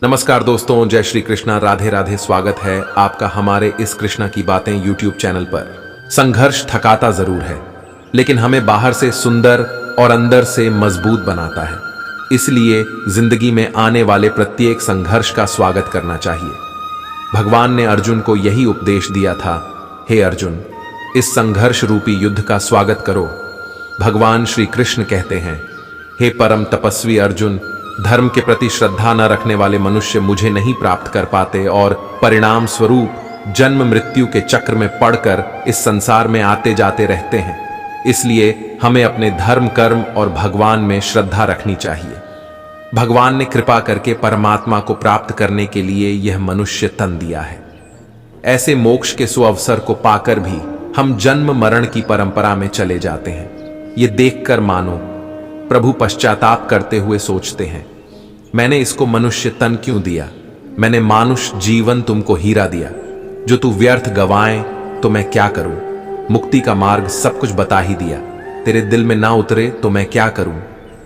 नमस्कार दोस्तों, जय श्री कृष्णा, राधे राधे। स्वागत है आपका हमारे इस कृष्णा की बातें यूट्यूब चैनल पर। संघर्ष थकाता जरूर है, लेकिन हमें बाहर से सुंदर और अंदर से मजबूत बनाता है। इसलिए जिंदगी में आने वाले प्रत्येक संघर्ष का स्वागत करना चाहिए। भगवान ने अर्जुन को यही उपदेश दिया था, हे अर्जुन, इस संघर्ष रूपी युद्ध का स्वागत करो। भगवान श्री कृष्ण कहते हैं, हे परम तपस्वी अर्जुन, धर्म के प्रति श्रद्धा न रखने वाले मनुष्य मुझे नहीं प्राप्त कर पाते और परिणाम स्वरूप जन्म मृत्यु के चक्र में पड़कर इस संसार में आते जाते रहते हैं। इसलिए हमें अपने धर्म, कर्म और भगवान में श्रद्धा रखनी चाहिए। भगवान ने कृपा करके परमात्मा को प्राप्त करने के लिए यह मनुष्य तन दिया है। ऐसे मोक्ष के सुअवसर को पाकर भी हम जन्म मरण की परंपरा में चले जाते हैं। ये देखकर मानो प्रभु पश्चाताप करते हुए सोचते हैं, मैंने इसको मनुष्य तन क्यों दिया? मैंने मानुष जीवन तुमको हीरा दिया, जो तू व्यर्थ गवाए तो मैं क्या करूं? मुक्ति का मार्ग सब कुछ बता ही दिया, तेरे दिल में ना उतरे तो मैं क्या करूं?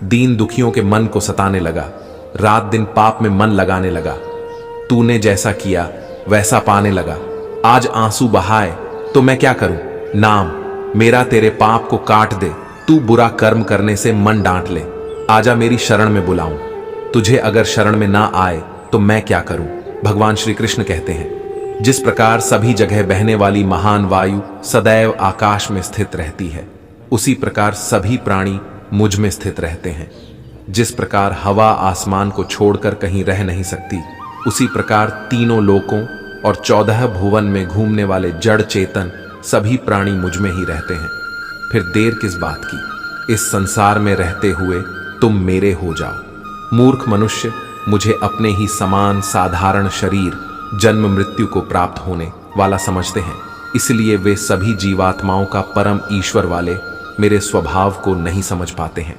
दीन दुखियों के मन को सताने लगा, रात दिन पाप में मन लगाने लगा। तूने जैसा किया वैसा पाने लगा, आज आंसू बहाए तो मैं क्या करूं? नाम मेरा तेरे पाप को काट दे, तू बुरा कर्म करने से मन डांट ले। आजा मेरी शरण में बुलाऊं, तुझे अगर शरण में ना आए तो मैं क्या करूं? भगवान श्री कृष्ण कहते हैं, जिस प्रकार सभी जगह बहने वाली महान वायु सदैव आकाश में स्थित रहती है, उसी प्रकार सभी प्राणी मुझ में स्थित रहते हैं। जिस प्रकार हवा आसमान को छोड़कर कहीं रह नहीं सकती, उसी प्रकार तीनों लोकों और 14 भुवन में घूमने वाले जड़ चेतन सभी प्राणी मुझ में ही रहते हैं। फिर देर किस बात की? इस संसार में रहते हुए तुम मेरे हो जाओ। मूर्ख मनुष्य मुझे अपने ही समान साधारण शरीर जन्म मृत्यु को प्राप्त होने वाला समझते हैं। इसलिए वे सभी जीवात्माओं का परम ईश्वर वाले मेरे स्वभाव को नहीं समझ पाते हैं।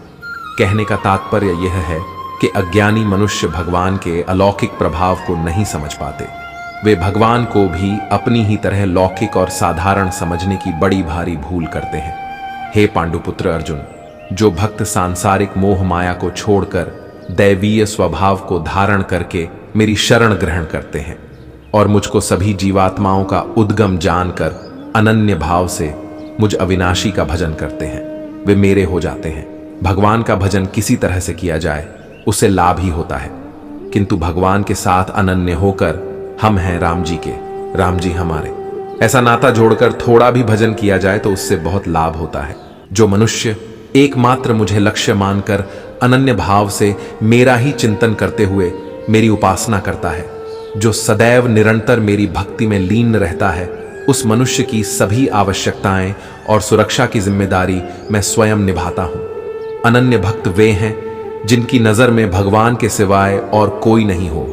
कहने का तात्पर्य यह है कि अज्ञानी मनुष्य भगवान के अलौकिक प्रभाव को नहीं समझ पाते। वे भगवान को भी अपनी ही तरह लौकिक और साधारण समझने की बड़ी भारी भूल करते हैं। हे पांडुपुत्र अर्जुन, जो भक्त सांसारिक मोह माया को छोड़कर दैवीय स्वभाव को धारण करके मेरी शरण ग्रहण करते हैं और मुझको सभी जीवात्माओं का उद्गम जानकर अनन्य भाव से मुझ अविनाशी का भजन करते हैं, वे मेरे हो जाते हैं। भगवान का भजन किसी तरह से किया जाए उसे लाभ ही होता है, किंतु भगवान के साथ अनन्य होकर हम हैं राम जी के, राम जी हमारे, ऐसा नाता जोड़कर थोड़ा भी भजन किया जाए तो उससे बहुत लाभ होता है। जो मनुष्य एकमात्र मुझे लक्ष्य मानकर अनन्य भाव से मेरा ही चिंतन करते हुए मेरी उपासना करता है, जो सदैव निरंतर मेरी भक्ति में लीन रहता है, उस मनुष्य की सभी आवश्यकताएं और सुरक्षा की जिम्मेदारी मैं स्वयं निभाता हूं। अनन्य भक्त वे हैं जिनकी नजर में भगवान के सिवाय और कोई नहीं हो।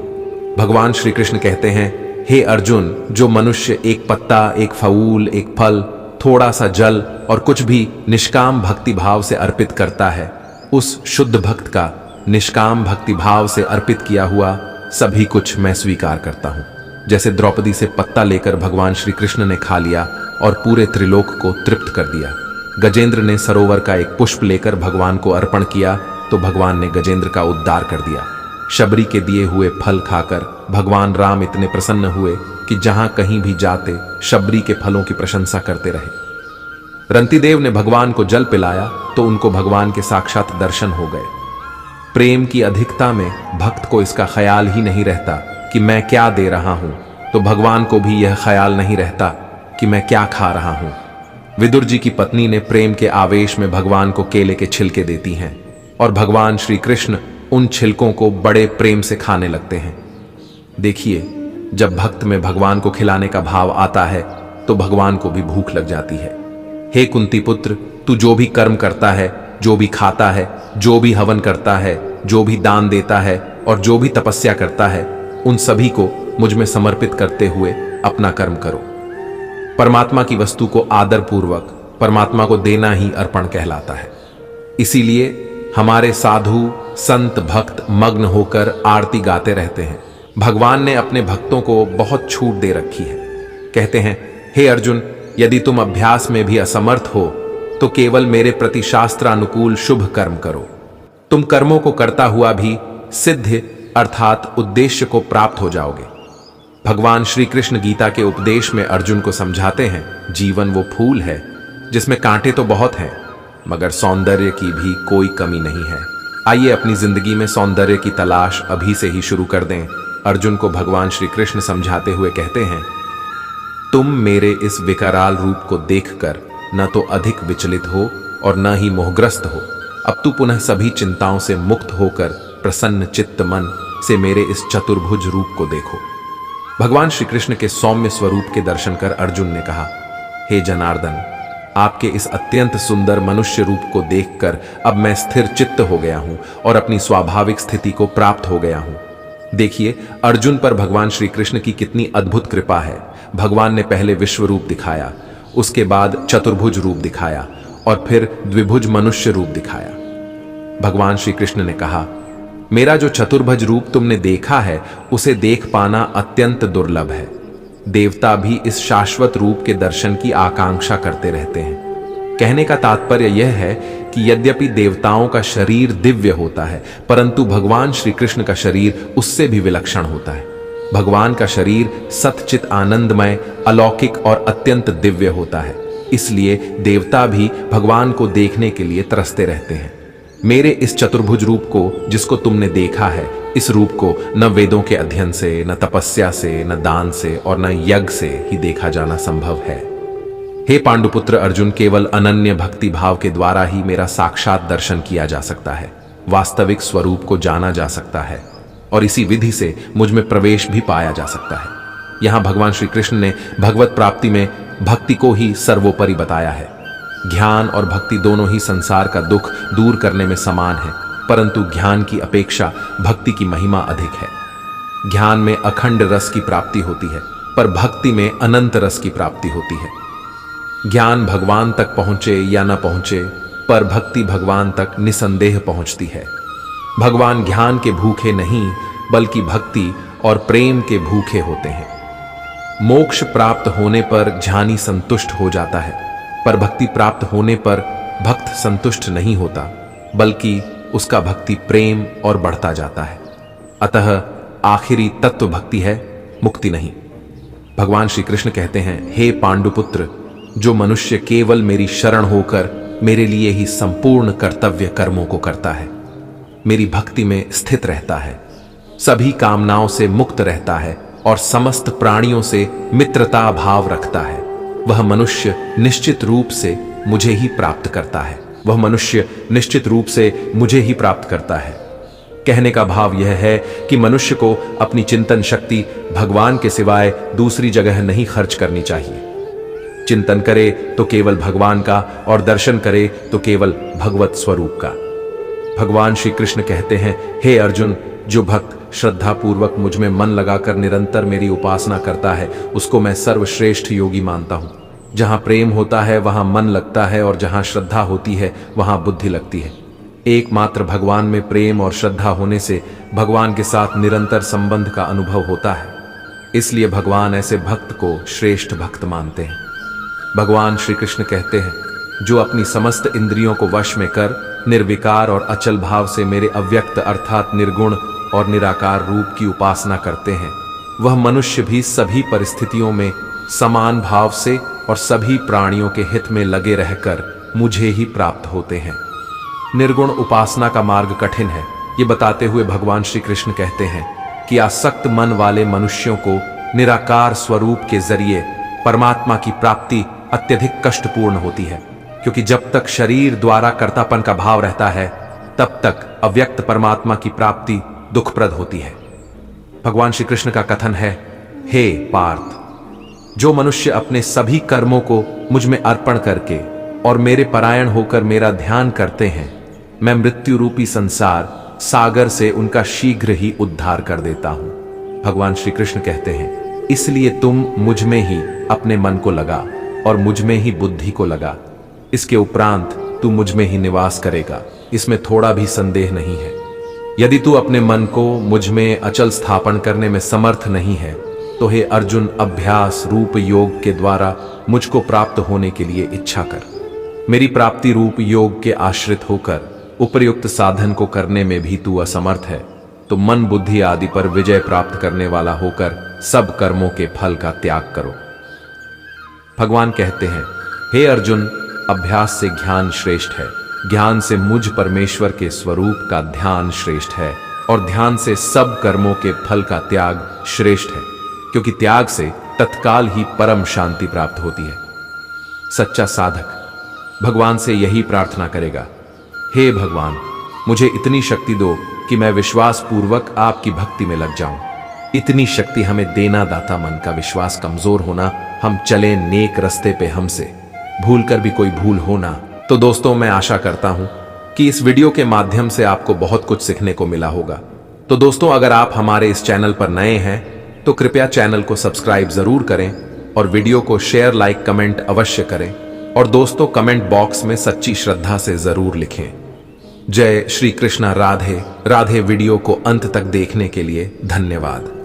भगवान श्री कृष्ण कहते हैं, हे अर्जुन, जो मनुष्य एक पत्ता, एक फूल, एक फल, थोड़ा सा जल और कुछ भी निष्काम भक्ति भाव से अर्पित करता है, उस शुद्ध भक्त का निष्काम भक्ति भाव से अर्पित किया हुआ सभी कुछ मैं स्वीकार करता हूं। जैसे द्रौपदी से पत्ता लेकर भगवान श्री कृष्ण ने खा लिया और पूरे त्रिलोक को तृप्त कर दिया। गजेंद्र ने सरोवर का एक पुष्प लेकर भगवान को अर्पण किया तो भगवान ने गजेंद्र का उद्धार कर दिया। शबरी के दिए हुए फल खाकर भगवान राम इतने प्रसन्न हुए कि जहां कहीं भी जाते शबरी के फलों की प्रशंसा करते रहे। रंतिदेव ने भगवान को जल पिलाया तो उनको भगवान के साक्षात दर्शन हो गए। प्रेम की अधिकता में भक्त को इसका ख्याल ही नहीं रहता कि मैं क्या दे रहा हूं, तो भगवान को भी यह ख्याल नहीं रहता कि मैं क्या खा रहा हूं। विदुर जी की पत्नी ने प्रेम के आवेश में भगवान को केले के छिलके देती हैं और भगवान श्री कृष्ण उन छिलकों को बड़े प्रेम से खाने लगते हैं। देखिए, जब भक्त में भगवान को खिलाने का भाव आता है तो भगवान को भी भूख लग जाती है। हे कुंती पुत्र, तू जो भी कर्म करता है, जो भी खाता है, जो भी हवन करता है, जो भी दान देता है और जो भी तपस्या करता है, उन सभी को मुझ में समर्पित करते हुए अपना कर्म करो। परमात्मा की वस्तु को आदर पूर्वक परमात्मा को देना ही अर्पण कहलाता है। इसीलिए हमारे साधु संत भक्त मग्न होकर आरती गाते रहते हैं। भगवान ने अपने भक्तों को बहुत छूट दे रखी है। कहते हैं, हे अर्जुन, यदि तुम अभ्यास में भी असमर्थ हो तो केवल मेरे प्रति शास्त्रानुकूल शुभ कर्म करो। तुम कर्मों को करता हुआ भी सिद्ध अर्थात उद्देश्य को प्राप्त हो जाओगे। भगवान श्री कृष्ण गीता के उपदेश में अर्जुन को समझाते हैं, जीवन वो फूल है जिसमें कांटे तो बहुत हैं, मगर सौंदर्य की भी कोई कमी नहीं है। आइए अपनी जिंदगी में सौंदर्य की तलाश अभी से ही शुरू कर दें। अर्जुन को भगवान श्री कृष्ण समझाते हुए कहते हैं, तुम मेरे इस विकराल रूप को देखकर न तो अधिक विचलित हो और न ही मोहग्रस्त हो। अब तू पुनः सभी चिंताओं से मुक्त होकर प्रसन्न चित्त मन से मेरे इस चतुर्भुज रूप को देखो। भगवान श्री कृष्ण के सौम्य स्वरूप के दर्शन कर अर्जुन ने कहा, हे जनार्दन, आपके इस अत्यंत सुंदर मनुष्य रूप को देखकर अब मैं स्थिर चित्त हो गया हूं और अपनी स्वाभाविक स्थिति को प्राप्त हो गया हूं। देखिए अर्जुन पर भगवान श्री कृष्ण की कितनी अद्भुत कृपा है। भगवान ने पहले विश्व रूप दिखाया, उसके बाद चतुर्भुज रूप दिखाया और फिर द्विभुज मनुष्य रूप दिखाया। भगवान श्री कृष्ण ने कहा, मेरा जो चतुर्भुज रूप तुमने देखा है उसे देख पाना अत्यंत दुर्लभ है। देवता भी इस शाश्वत रूप के दर्शन की आकांक्षा करते रहते हैं। कहने का तात्पर्य यह है कि यद्यपि देवताओं का शरीर दिव्य होता है, परंतु भगवान श्री कृष्ण का शरीर उससे भी विलक्षण होता है। भगवान का शरीर सतचित आनंदमय, अलौकिक और अत्यंत दिव्य होता है। इसलिए देवता भी भगवान को देखने के लिए तरसते रहते हैं। मेरे इस चतुर्भुज रूप को जिसको तुमने देखा है, इस रूप को न वेदों के अध्ययन से, न तपस्या से, न दान से और न यज्ञ से ही देखा जाना संभव है। हे पांडुपुत्र अर्जुन, केवल अनन्य भक्ति भाव के द्वारा ही मेरा साक्षात दर्शन किया जा सकता है, वास्तविक स्वरूप को जाना जा सकता है और इसी विधि से मुझ में प्रवेश भी पाया जा सकता है। यहां भगवान श्री कृष्ण ने भगवत प्राप्ति में भक्ति को ही सर्वोपरि बताया है। ज्ञान और भक्ति दोनों ही संसार का दुख दूर करने में समान है, परंतु ज्ञान की अपेक्षा भक्ति की महिमा अधिक है। ज्ञान में अखंड रस की प्राप्ति होती है, पर भक्ति में अनंत रस की प्राप्ति होती है। ज्ञान भगवान तक पहुंचे या न पहुंचे, पर भक्ति भगवान तक निसंदेह पहुंचती है। भगवान ज्ञान के भूखे नहीं, बल्कि भक्ति और प्रेम के भूखे होते हैं। मोक्ष प्राप्त होने पर ज्ञानी संतुष्ट हो जाता है, पर भक्ति प्राप्त होने पर भक्त संतुष्ट नहीं होता, बल्कि उसका भक्ति प्रेम और बढ़ता जाता है। अतः आखिरी तत्व भक्ति है, मुक्ति नहीं। भगवान श्री कृष्ण कहते हैं, हे पांडुपुत्र, जो मनुष्य केवल मेरी शरण होकर मेरे लिए ही संपूर्ण कर्तव्य कर्मों को करता है, मेरी भक्ति में स्थित रहता है, सभी कामनाओं से मुक्त रहता है और समस्त प्राणियों से मित्रता भाव रखता है, वह मनुष्य निश्चित रूप से मुझे ही प्राप्त करता है। वह मनुष्य निश्चित रूप से मुझे ही प्राप्त करता है। कहने का भाव यह है कि मनुष्य को अपनी चिंतन शक्ति भगवान के सिवाय दूसरी जगह नहीं खर्च करनी चाहिए। चिंतन करे तो केवल भगवान का और दर्शन करे तो केवल भगवत स्वरूप का। भगवान श्री कृष्ण कहते हैं, हे अर्जुन, जो भक्त श्रद्धा पूर्वक मुझ में मन लगाकर निरंतर मेरी उपासना करता है, उसको मैं सर्वश्रेष्ठ योगी मानता हूं। जहां प्रेम होता है वहां मन लगता है और जहां श्रद्धा होती है वहां बुद्धि लगती है। एकमात्र भगवान में प्रेम और श्रद्धा होने से भगवान के साथ निरंतर संबंध का अनुभव होता है। इसलिए भगवान ऐसे भक्त को श्रेष्ठ भक्त मानते हैं। भगवान श्री कृष्ण कहते हैं, जो अपनी समस्त इंद्रियों को वश में कर निर्विकार और अचल भाव से मेरे अव्यक्त अर्थात निर्गुण और निराकार रूप की उपासना करते हैं, वह मनुष्य भी सभी परिस्थितियों में समान भाव से और सभी प्राणियों के हित में लगे रहकर मुझे ही प्राप्त होते हैं। निर्गुण उपासना का मार्ग कठिन है, ये बताते हुए भगवान श्री कृष्ण कहते हैं कि आसक्त मन वाले मनुष्यों को निराकार स्वरूप के जरिए परमात्मा की प्राप्ति अत्यधिक कष्टपूर्ण होती है, क्योंकि जब तक शरीर द्वारा कर्तापन का भाव रहता है तब तक अव्यक्त परमात्मा की प्राप्ति दुखप्रद होती है। भगवान श्री कृष्ण का कथन है, हे पार्थ, जो मनुष्य अपने सभी कर्मों को मुझ में अर्पण करके और मेरे परायण होकर मेरा ध्यान करते हैं, मैं मृत्यु रूपी संसार सागर से उनका शीघ्र ही उद्धार कर देता हूं। भगवान श्री कृष्ण कहते हैं, इसलिए तुम मुझ में ही अपने मन को लगा और मुझ में ही बुद्धि को लगा। इसके उपरांत तू मुझ में ही निवास करेगा, इसमें थोड़ा भी संदेह नहीं है। यदि तू अपने मन को मुझ में अचल स्थापन करने में समर्थ नहीं है, तो हे अर्जुन, अभ्यास रूप योग के द्वारा मुझको प्राप्त होने के लिए इच्छा कर। मेरी प्राप्ति रूप योग के आश्रित होकर उपयुक्त साधन को करने में भी तू असमर्थ है, तो मन बुद्धि आदि पर विजय प्राप्त करने वाला होकर सब कर्मों के फल का त्याग करो। भगवान कहते हैं, हे अर्जुन, अभ्यास से ज्ञान श्रेष्ठ है, ज्ञान से मुझ परमेश्वर के स्वरूप का ध्यान श्रेष्ठ है, और ध्यान से सब कर्मों के फल का त्याग श्रेष्ठ है, क्योंकि त्याग से तत्काल ही परम शांति प्राप्त होती है। सच्चा साधक भगवान से यही प्रार्थना करेगा, हे भगवान, मुझे इतनी शक्ति दो कि मैं विश्वास पूर्वक आपकी भक्ति में लग जाऊं। इतनी शक्ति हमें देना दाता। मन का विश्वास कमजोर होना, हम चले नेक रास्ते पे, हमसे भूल कर भी कोई भूल होना। तो दोस्तों, मैं आशा करता हूं कि इस वीडियो के माध्यम से आपको बहुत कुछ सीखने को मिला होगा। तो दोस्तों, अगर आप हमारे इस चैनल पर नए हैं तो कृपया चैनल को सब्सक्राइब जरूर करें और वीडियो को शेयर, लाइक, कमेंट अवश्य करें। और दोस्तों, कमेंट बॉक्स में सच्ची श्रद्धा से जरूर लिखें, जय श्री कृष्णा, राधे राधे। वीडियो को अंत तक देखने के लिए धन्यवाद।